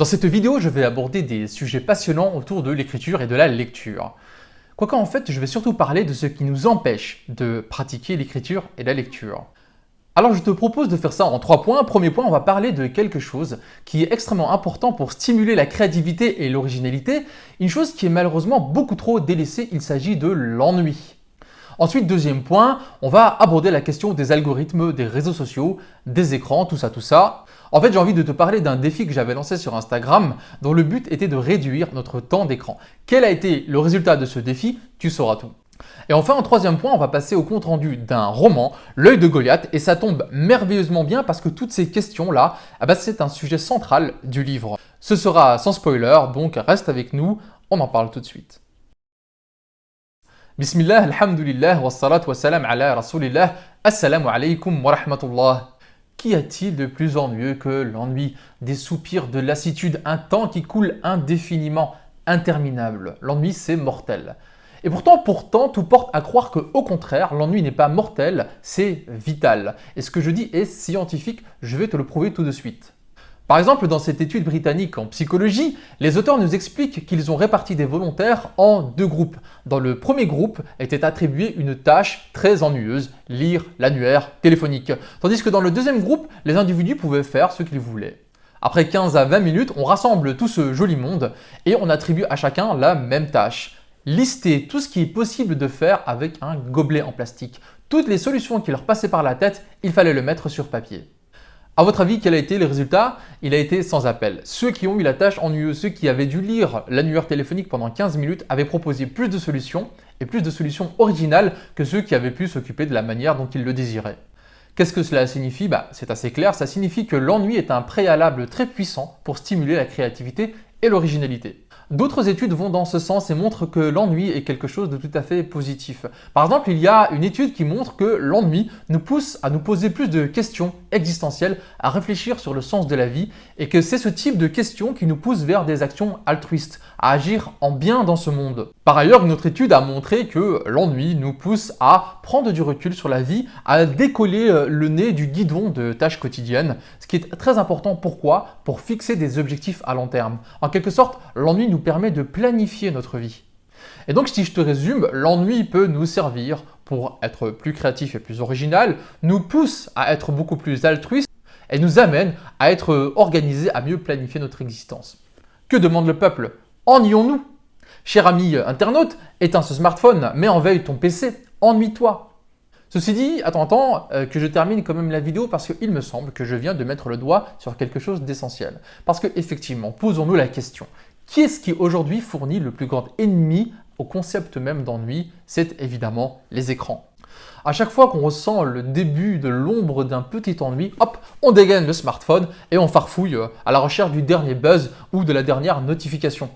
Dans cette vidéo, je vais aborder des sujets passionnants autour de l'écriture et de la lecture. Quoique en fait, je vais surtout parler de ce qui nous empêche de pratiquer l'écriture et la lecture. Alors je te propose de faire ça en 3 points. Premier point, on va parler de quelque chose qui est extrêmement important pour stimuler la créativité et l'originalité, une chose qui est malheureusement beaucoup trop délaissée, il s'agit de l'ennui. Ensuite, deuxième point, on va aborder la question des algorithmes, des réseaux sociaux, des écrans, tout ça. En fait, j'ai envie de te parler d'un défi que j'avais lancé sur Instagram dont le but était de réduire notre temps d'écran. Quel a été le résultat de ce défi? Tu sauras tout. Et enfin, en troisième point, on va passer au compte rendu d'un roman, L'œil de Goliath, et ça tombe merveilleusement bien parce que toutes ces questions-là, c'est un sujet central du livre. Ce sera sans spoiler, donc reste avec nous, on en parle tout de suite. Bismillah, alhamdulillah, wassalat wassalam ala rasulillah, assalamu alaikum wa rahmatullah. Qu'y a-t-il de plus ennuyeux que l'ennui, des soupirs, de lassitude, un temps qui coule indéfiniment, interminable? L'ennui, c'est mortel. Et pourtant, tout porte à croire qu'au contraire, l'ennui n'est pas mortel, c'est vital. Et ce que je dis est scientifique, je vais te le prouver tout de suite. Par exemple, dans cette étude britannique en psychologie, les auteurs nous expliquent qu'ils ont réparti des volontaires en 2 groupes. Dans le premier groupe était attribuée une tâche très ennuyeuse, lire l'annuaire téléphonique. Tandis que dans le deuxième groupe, les individus pouvaient faire ce qu'ils voulaient. Après 15 à 20 minutes, on rassemble tout ce joli monde et on attribue à chacun la même tâche. Lister tout ce qui est possible de faire avec un gobelet en plastique. Toutes les solutions qui leur passaient par la tête, il fallait le mettre sur papier. À votre avis, quel a été le résultat? Il a été sans appel. Ceux qui ont eu la tâche ennuyeuse, ceux qui avaient dû lire l'annuaire téléphonique pendant 15 minutes, avaient proposé plus de solutions et plus de solutions originales que ceux qui avaient pu s'occuper de la manière dont ils le désiraient. Qu'est-ce que cela signifie? C'est assez clair, ça signifie que l'ennui est un préalable très puissant pour stimuler la créativité et l'originalité. D'autres études vont dans ce sens et montrent que l'ennui est quelque chose de tout à fait positif. Par exemple, il y a une étude qui montre que l'ennui nous pousse à nous poser plus de questions existentielles, à réfléchir sur le sens de la vie et que c'est ce type de questions qui nous pousse vers des actions altruistes, à agir en bien dans ce monde. Par ailleurs, une autre étude a montré que l'ennui nous pousse à prendre du recul sur la vie, à décoller le nez du guidon de tâches quotidiennes, ce qui est très important. Pourquoi? Pour fixer des objectifs à long terme. En quelque sorte, l'ennui nous permet de planifier notre vie. Et donc, si je te résume, l'ennui peut nous servir pour être plus créatif et plus original, nous pousse à être beaucoup plus altruiste et nous amène à être organisé, à mieux planifier notre existence. Que demande le peuple? Ennuyons-nous? Cher ami internaute, éteins ce smartphone, mets en veille ton PC, ennuie-toi. Ceci dit, attends que je termine quand même la vidéo parce qu'il me semble que je viens de mettre le doigt sur quelque chose d'essentiel. Parce que effectivement, posons-nous la question. Qui est-ce qui aujourd'hui fournit le plus grand ennemi au concept même d'ennui? C'est évidemment les écrans. À chaque fois qu'on ressent le début de l'ombre d'un petit ennui, hop, on dégaine le smartphone et on farfouille à la recherche du dernier buzz ou de la dernière notification.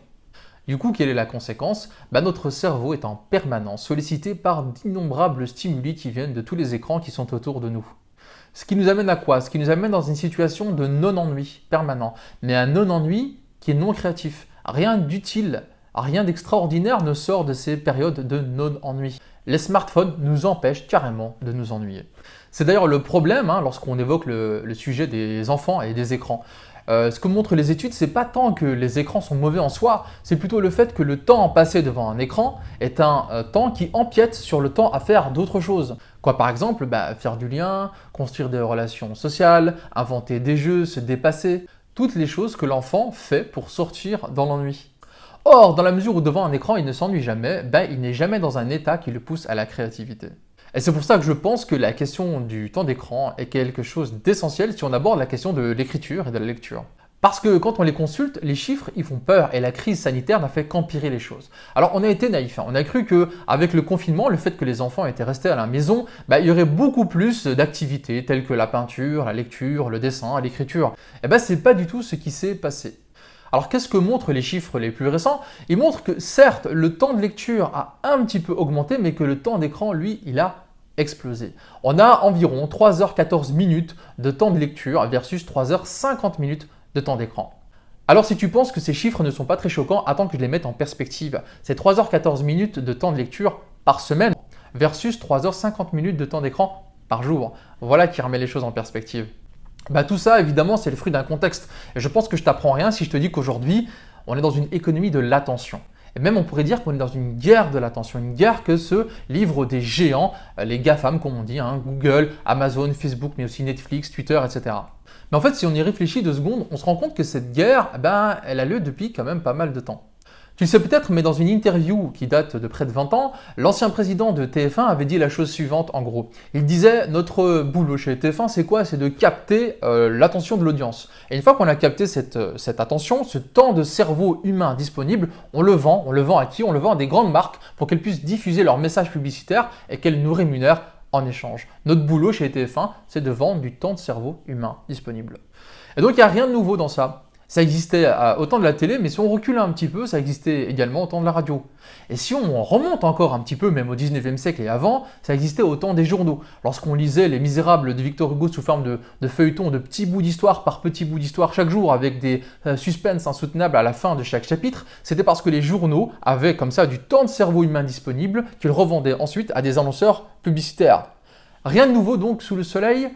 Du coup, quelle est la conséquence? Notre cerveau est en permanence sollicité par d'innombrables stimuli qui viennent de tous les écrans qui sont autour de nous. Ce qui nous amène à quoi? Ce qui nous amène dans une situation de non-ennui permanent, mais un non-ennui qui est non créatif. Rien d'utile, rien d'extraordinaire ne sort de ces périodes de non-ennui. Les smartphones nous empêchent carrément de nous ennuyer. C'est d'ailleurs le problème lorsqu'on évoque le sujet des enfants et des écrans. Ce que montrent les études, c'est pas tant que les écrans sont mauvais en soi, c'est plutôt le fait que le temps passé devant un écran est un temps qui empiète sur le temps à faire d'autres choses. Quoi par exemple? Faire du lien, construire des relations sociales, inventer des jeux, se dépasser. Toutes les choses que l'enfant fait pour sortir dans l'ennui. Or, dans la mesure où devant un écran il ne s'ennuie jamais, il n'est jamais dans un état qui le pousse à la créativité. Et c'est pour ça que je pense que la question du temps d'écran est quelque chose d'essentiel si on aborde la question de l'écriture et de la lecture. Parce que quand on les consulte, les chiffres ils font peur et la crise sanitaire n'a fait qu'empirer les choses. Alors on a été naïfs, on a cru qu'avec le confinement, le fait que les enfants étaient restés à la maison, il y aurait beaucoup plus d'activités telles que la peinture, la lecture, le dessin, l'écriture. C'est pas du tout ce qui s'est passé. Alors qu'est-ce que montrent les chiffres les plus récents? Ils montrent que certes, le temps de lecture a un petit peu augmenté, mais que le temps d'écran, lui, il a explosé. On a environ 3h14 minutes de temps de lecture versus 3h50 minutes de temps d'écran. Alors si tu penses que ces chiffres ne sont pas très choquants, attends que je les mette en perspective. C'est 3h14 minutes de temps de lecture par semaine versus 3h50 minutes de temps d'écran par jour. Voilà qui remet les choses en perspective. Bah, tout ça, évidemment, c'est le fruit d'un contexte. Et je pense que je t'apprends rien si je te dis qu'aujourd'hui, on est dans une économie de l'attention. Et même on pourrait dire qu'on est dans une guerre de l'attention, une guerre que se livrent des géants, les GAFAM comme on dit, hein, Google, Amazon, Facebook, mais aussi Netflix, Twitter, etc. Mais en fait, si on y réfléchit 2 secondes, on se rend compte que cette guerre, elle a lieu depuis quand même pas mal de temps. Tu le sais peut-être, mais dans une interview qui date de près de 20 ans, l'ancien président de TF1 avait dit la chose suivante en gros. Il disait « Notre boulot chez TF1, c'est quoi? C'est de capter l'attention de l'audience. Et une fois qu'on a capté cette attention, ce temps de cerveau humain disponible, on le vend. On le vend à qui? On le vend à des grandes marques pour qu'elles puissent diffuser leurs messages publicitaires et qu'elles nous rémunèrent en échange. Notre boulot chez TF1, c'est de vendre du temps de cerveau humain disponible. Et donc, il n'y a rien de nouveau dans ça. Ça existait au temps de la télé, mais si on recule un petit peu, ça existait également au temps de la radio. Et si on remonte encore un petit peu, même au 19e siècle et avant, ça existait au temps des journaux. Lorsqu'on lisait Les Misérables de Victor Hugo sous forme de feuilletons, de petits bouts d'histoire par petits bouts d'histoire chaque jour, avec des suspens insoutenables à la fin de chaque chapitre, c'était parce que les journaux avaient comme ça du temps de cerveau humain disponible qu'ils revendaient ensuite à des annonceurs publicitaires. Rien de nouveau donc sous le soleil,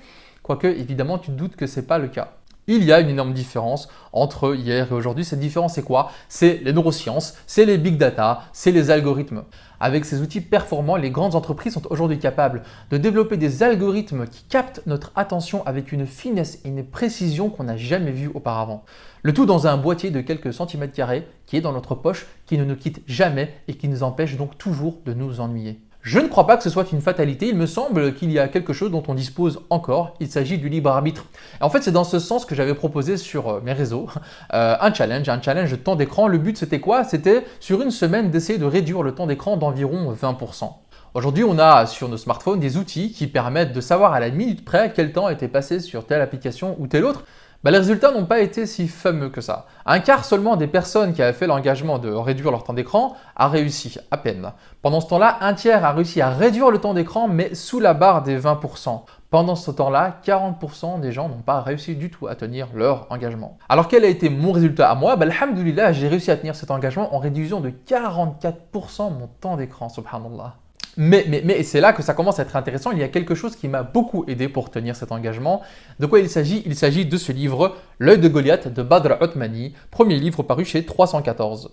quoique évidemment tu te doutes que ce n'est pas le cas. Il y a une énorme différence entre hier et aujourd'hui. Cette différence, c'est quoi? C'est les neurosciences, c'est les big data, c'est les algorithmes. Avec ces outils performants, les grandes entreprises sont aujourd'hui capables de développer des algorithmes qui captent notre attention avec une finesse et une précision qu'on n'a jamais vue auparavant. Le tout dans un boîtier de quelques centimètres carrés qui est dans notre poche, qui ne nous quitte jamais et qui nous empêche donc toujours de nous ennuyer. Je ne crois pas que ce soit une fatalité, il me semble qu'il y a quelque chose dont on dispose encore, il s'agit du libre arbitre. Et en fait, c'est dans ce sens que j'avais proposé sur mes réseaux un challenge de temps d'écran. Le but, c'était quoi? C'était sur une semaine d'essayer de réduire le temps d'écran d'environ 20%. Aujourd'hui, on a sur nos smartphones des outils qui permettent de savoir à la minute près quel temps était passé sur telle application ou telle autre. Les résultats n'ont pas été si fameux que ça. Un quart seulement des personnes qui avaient fait l'engagement de réduire leur temps d'écran a réussi, à peine. Pendant ce temps-là, un tiers a réussi à réduire le temps d'écran, mais sous la barre des 20%. Pendant ce temps-là, 40% des gens n'ont pas réussi du tout à tenir leur engagement. Alors quel a été mon résultat à moi? Alhamdoulilah, j'ai réussi à tenir cet engagement en réduisant de 44% mon temps d'écran, subhanallah. Mais c'est là que ça commence à être intéressant. Il y a quelque chose qui m'a beaucoup aidé pour tenir cet engagement. De quoi il s'agit? Il s'agit de ce livre, L'œil de Goliath de Badr Othmani, premier livre paru chez 314.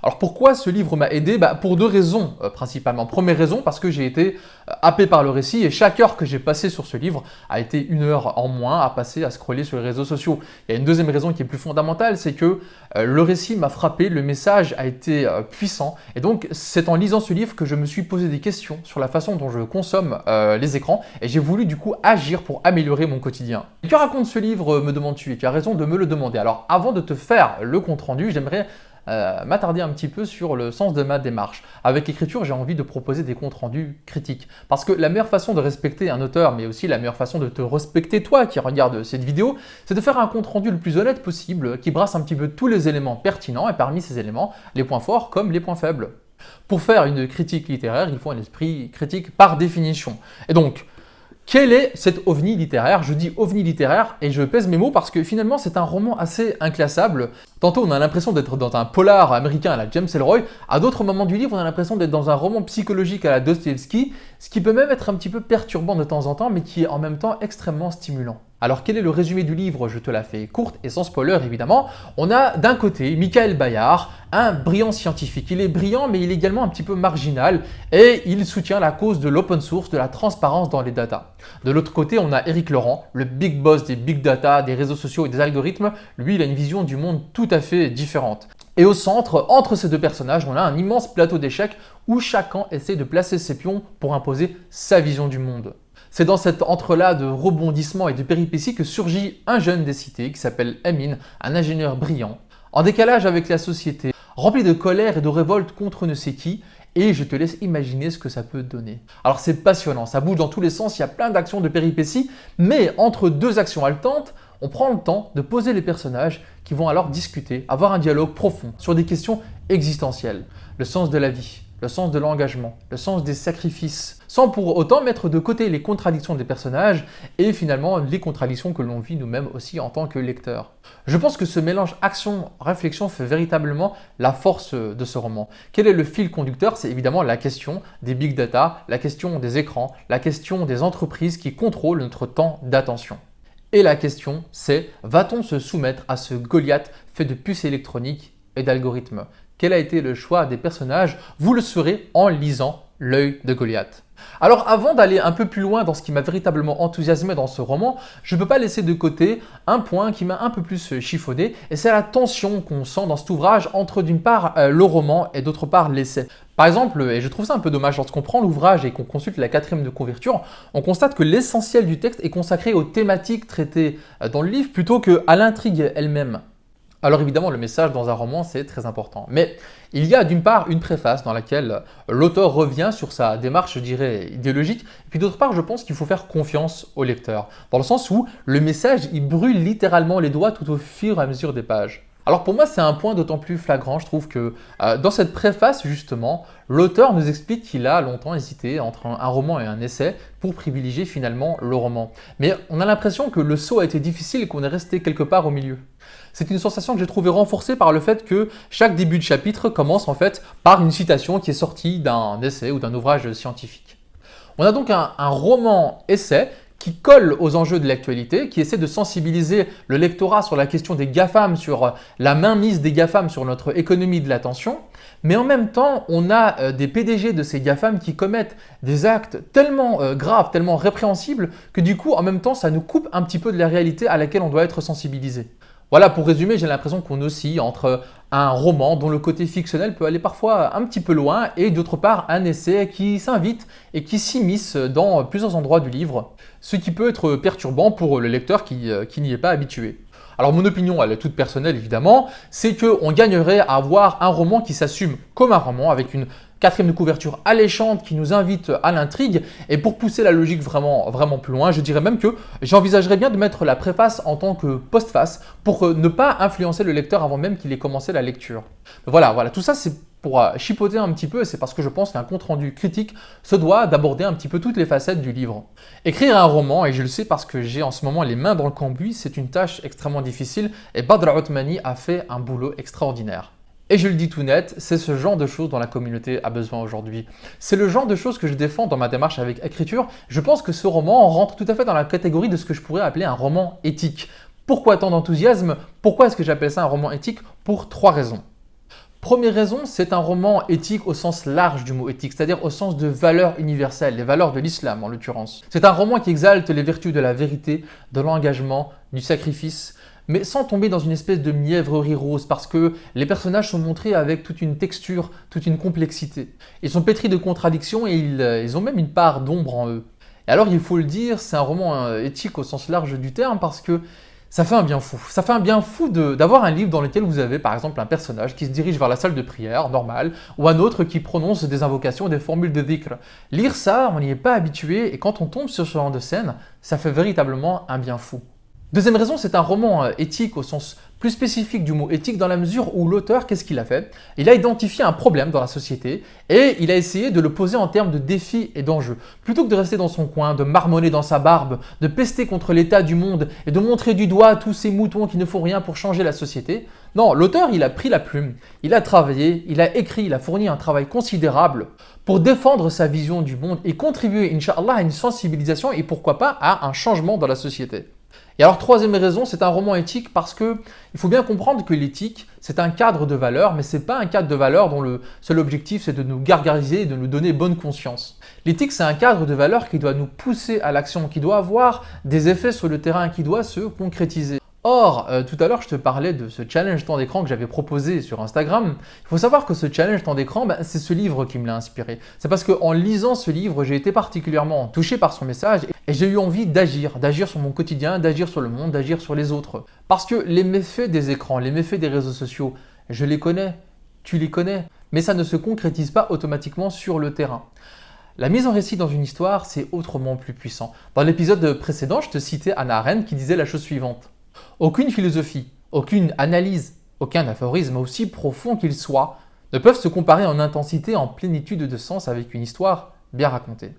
Alors pourquoi ce livre m'a aidé? Pour 2 raisons principalement. Première raison, parce que j'ai été happé par le récit et chaque heure que j'ai passée sur ce livre a été 1 heure en moins à passer à scroller sur les réseaux sociaux. Il y a une deuxième raison qui est plus fondamentale, c'est que le récit m'a frappé, le message a été puissant et donc c'est en lisant ce livre que je me suis posé des questions sur la façon dont je consomme les écrans et j'ai voulu du coup agir pour améliorer mon quotidien. Et que raconte ce livre, me demandes-tu? Et tu as raison de me le demander. Alors avant de te faire le compte rendu, j'aimerais m'attarder un petit peu sur le sens de ma démarche. Avec l'écriture, j'ai envie de proposer des comptes rendus critiques. Parce que la meilleure façon de respecter un auteur, mais aussi la meilleure façon de te respecter toi qui regardes cette vidéo, c'est de faire un compte rendu le plus honnête possible, qui brasse un petit peu tous les éléments pertinents, et parmi ces éléments, les points forts comme les points faibles. Pour faire une critique littéraire, il faut un esprit critique par définition. Et donc, quel est cet ovni littéraire? Je dis ovni littéraire et je pèse mes mots parce que finalement c'est un roman assez inclassable. Tantôt on a l'impression d'être dans un polar américain à la James Ellroy, à d'autres moments du livre on a l'impression d'être dans un roman psychologique à la Dostoïevski, ce qui peut même être un petit peu perturbant de temps en temps mais qui est en même temps extrêmement stimulant. Alors quel est le résumé du livre? Je te la fais courte et sans spoiler évidemment. On a d'un côté Michael Bayard, un brillant scientifique. Il est brillant mais il est également un petit peu marginal et il soutient la cause de l'open source, de la transparence dans les data. De l'autre côté, on a Eric Laurent, le big boss des big data, des réseaux sociaux et des algorithmes. Lui, il a une vision du monde tout à fait différente. Et au centre, entre ces 2 personnages, on a un immense plateau d'échecs où chacun essaie de placer ses pions pour imposer sa vision du monde. C'est dans cet entrelac de rebondissements et de péripéties que surgit un jeune des cités qui s'appelle Emin, un ingénieur brillant, en décalage avec la société, rempli de colère et de révolte contre ne sait qui, et je te laisse imaginer ce que ça peut donner. Alors c'est passionnant, ça bouge dans tous les sens, il y a plein d'actions de péripéties, mais entre 2 actions haletantes, on prend le temps de poser les personnages qui vont alors discuter, avoir un dialogue profond sur des questions existentielles, le sens de la vie, le sens de l'engagement, le sens des sacrifices, sans pour autant mettre de côté les contradictions des personnages et finalement les contradictions que l'on vit nous-mêmes aussi en tant que lecteurs. Je pense que ce mélange action-réflexion fait véritablement la force de ce roman. Quel est le fil conducteur? C'est évidemment la question des big data, la question des écrans, la question des entreprises qui contrôlent notre temps d'attention. Et la question, c'est va-t-on se soumettre à ce Goliath fait de puces électroniques et d'algorithmes? Quel a été le choix des personnages? Vous le saurez en lisant L'œil de Goliath. Alors avant d'aller un peu plus loin dans ce qui m'a véritablement enthousiasmé dans ce roman, je ne peux pas laisser de côté un point qui m'a un peu plus chiffonné, et c'est la tension qu'on sent dans cet ouvrage entre d'une part le roman et d'autre part l'essai. Par exemple, et je trouve ça un peu dommage, lorsqu'on prend l'ouvrage et qu'on consulte la quatrième de couverture, on constate que l'essentiel du texte est consacré aux thématiques traitées dans le livre plutôt qu'à l'intrigue elle-même. Alors évidemment, le message dans un roman, c'est très important. Mais il y a d'une part une préface dans laquelle l'auteur revient sur sa démarche, je dirais, idéologique. Et puis d'autre part, je pense qu'il faut faire confiance au lecteur. Dans le sens où le message, il brûle littéralement les doigts tout au fur et à mesure des pages. Alors pour moi, c'est un point d'autant plus flagrant, je trouve que dans cette préface, justement, l'auteur nous explique qu'il a longtemps hésité entre un roman et un essai pour privilégier finalement le roman. Mais on a l'impression que le saut a été difficile et qu'on est resté quelque part au milieu. C'est une sensation que j'ai trouvée renforcée par le fait que chaque début de chapitre commence en fait par une citation qui est sortie d'un essai ou d'un ouvrage scientifique. On a donc un roman-essai qui colle aux enjeux de l'actualité, qui essaie de sensibiliser le lectorat sur la question des GAFAM, sur la mainmise des GAFAM sur notre économie de l'attention, mais en même temps, on a des PDG de ces GAFAM qui commettent des actes tellement graves, tellement répréhensibles, que du coup, en même temps, ça nous coupe un petit peu de la réalité à laquelle on doit être sensibilisé. Voilà, pour résumer, j'ai l'impression qu'on oscille entre un roman dont le côté fictionnel peut aller parfois un petit peu loin et d'autre part un essai qui s'invite et qui s'immisce dans plusieurs endroits du livre, ce qui peut être perturbant pour le lecteur qui n'y est pas habitué. Alors mon opinion, elle est toute personnelle évidemment, c'est qu'on gagnerait à avoir un roman qui s'assume comme un roman avec une quatrième de couverture alléchante qui nous invite à l'intrigue. Et pour pousser la logique vraiment plus loin, je dirais même que j'envisagerais bien de mettre la préface en tant que postface pour ne pas influencer le lecteur avant même qu'il ait commencé la lecture. Voilà, tout ça c'est pour chipoter un petit peu, et c'est parce que je pense qu'un compte-rendu critique se doit d'aborder un petit peu toutes les facettes du livre. Écrire un roman, et je le sais parce que j'ai en ce moment les mains dans le cambouis, c'est une tâche extrêmement difficile et Badr Othmani a fait un boulot extraordinaire. Et je le dis tout net, c'est ce genre de choses dont la communauté a besoin aujourd'hui. C'est le genre de choses que je défends dans ma démarche avec écriture. Je pense que ce roman rentre tout à fait dans la catégorie de ce que je pourrais appeler un roman éthique. Pourquoi tant d'enthousiasme? Pourquoi est-ce que j'appelle ça un roman éthique? Pour 3 raisons. Première raison, c'est un roman éthique au sens large du mot éthique, c'est-à-dire au sens de valeurs universelles, les valeurs de l'islam en l'occurrence. C'est un roman qui exalte les vertus de la vérité, de l'engagement, du sacrifice, mais sans tomber dans une espèce de mièvrerie rose, parce que les personnages sont montrés avec toute une texture, toute une complexité. Ils sont pétris de contradictions et ils ont même une part d'ombre en eux. Et alors, il faut le dire, c'est un roman éthique au sens large du terme, parce que ça fait un bien fou. Ça fait un bien fou d'avoir un livre dans lequel vous avez par exemple un personnage qui se dirige vers la salle de prière, normale, ou un autre qui prononce des invocations, des formules de dhikr. Lire ça, on n'y est pas habitué, et quand on tombe sur ce genre de scène, ça fait véritablement un bien fou. Deuxième raison, c'est un roman éthique au sens plus spécifique du mot éthique, dans la mesure où l'auteur, qu'est-ce qu'il a fait? Il a identifié un problème dans la société et il a essayé de le poser en termes de défis et d'enjeux. Plutôt que de rester dans son coin, de marmonner dans sa barbe, de pester contre l'état du monde et de montrer du doigt tous ces moutons qui ne font rien pour changer la société, non, l'auteur, il a pris la plume, il a travaillé, il a écrit, il a fourni un travail considérable pour défendre sa vision du monde et contribuer, Inch'Allah, à une sensibilisation et pourquoi pas à un changement dans la société. Et alors, troisième raison, c'est un roman éthique parce que il faut bien comprendre que l'éthique, c'est un cadre de valeurs, mais ce n'est pas un cadre de valeurs dont le seul objectif, c'est de nous gargariser et de nous donner bonne conscience. L'éthique, c'est un cadre de valeurs qui doit nous pousser à l'action, qui doit avoir des effets sur le terrain, qui doit se concrétiser. Or, tout à l'heure, je te parlais de ce challenge temps d'écran que j'avais proposé sur Instagram. Il faut savoir que ce challenge temps d'écran, c'est ce livre qui me l'a inspiré. C'est parce qu'en lisant ce livre, j'ai été particulièrement touché par son message et j'ai eu envie d'agir sur mon quotidien, d'agir sur le monde, d'agir sur les autres. Parce que les méfaits des écrans, les méfaits des réseaux sociaux, je les connais, tu les connais, mais ça ne se concrétise pas automatiquement sur le terrain. La mise en récit dans une histoire, c'est autrement plus puissant. Dans l'épisode précédent, je te citais Hannah Arendt qui disait la chose suivante. Aucune philosophie, aucune analyse, aucun aphorisme, aussi profond qu'il soit, ne peuvent se comparer en intensité, en plénitude de sens avec une histoire bien racontée.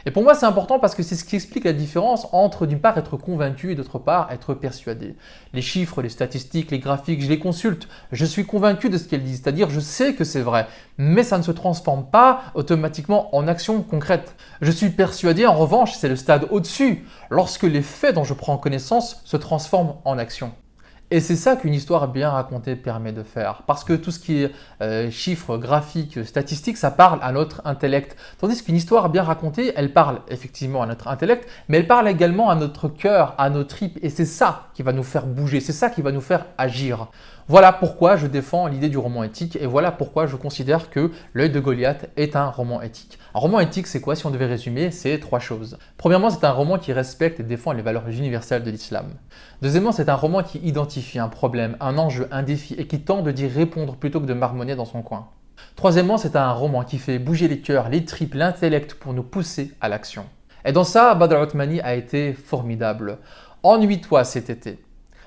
Et pour moi, c'est important parce que c'est ce qui explique la différence entre d'une part être convaincu et d'autre part être persuadé. Les chiffres, les statistiques, les graphiques, je les consulte. Je suis convaincu de ce qu'elles disent, c'est-à-dire je sais que c'est vrai, mais ça ne se transforme pas automatiquement en action concrète. Je suis persuadé, en revanche, c'est le stade au-dessus, lorsque les faits dont je prends connaissance se transforment en action. Et c'est ça qu'une histoire bien racontée permet de faire. Parce que tout ce qui est chiffres, graphiques, statistiques, ça parle à notre intellect. Tandis qu'une histoire bien racontée, elle parle effectivement à notre intellect, mais elle parle également à notre cœur, à nos tripes. Et c'est ça qui va nous faire bouger, c'est ça qui va nous faire agir. Voilà pourquoi je défends l'idée du roman éthique et voilà pourquoi je considère que L'œil de Goliath est un roman éthique. Un roman éthique, c'est quoi si on devait résumer? C'est trois choses. Premièrement, c'est un roman qui respecte et défend les valeurs universelles de l'islam. Deuxièmement, c'est un roman qui identifie un problème, un enjeu, un défi et qui tente d'y répondre plutôt que de marmonner dans son coin. Troisièmement, c'est un roman qui fait bouger les cœurs, les tripes, l'intellect pour nous pousser à l'action. Et dans ça, Badr Othmani a été formidable. Ennuie-toi cet été.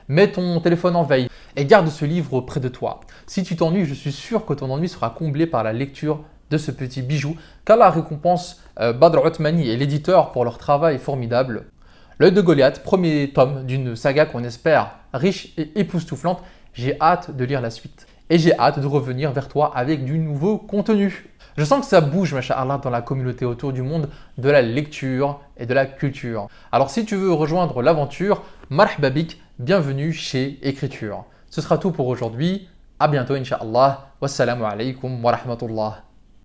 Mets ton téléphone en veille et garde ce livre près de toi. Si tu t'ennuies, je suis sûr que ton ennui sera comblé par la lecture de ce petit bijou, qu'Allah récompense Badr Othmani et l'éditeur pour leur travail formidable. L'œil de Goliath, premier tome d'une saga qu'on espère riche et époustouflante. J'ai hâte de lire la suite. Et j'ai hâte de revenir vers toi avec du nouveau contenu. Je sens que ça bouge, masha'Allah, dans la communauté autour du monde de la lecture et de la culture. Alors si tu veux rejoindre l'aventure, marhaba bik, bienvenue chez Écriture. Ce sera tout pour aujourd'hui. À bientôt, Inch'Allah. Wassalamu alaikum wa rahmatullah.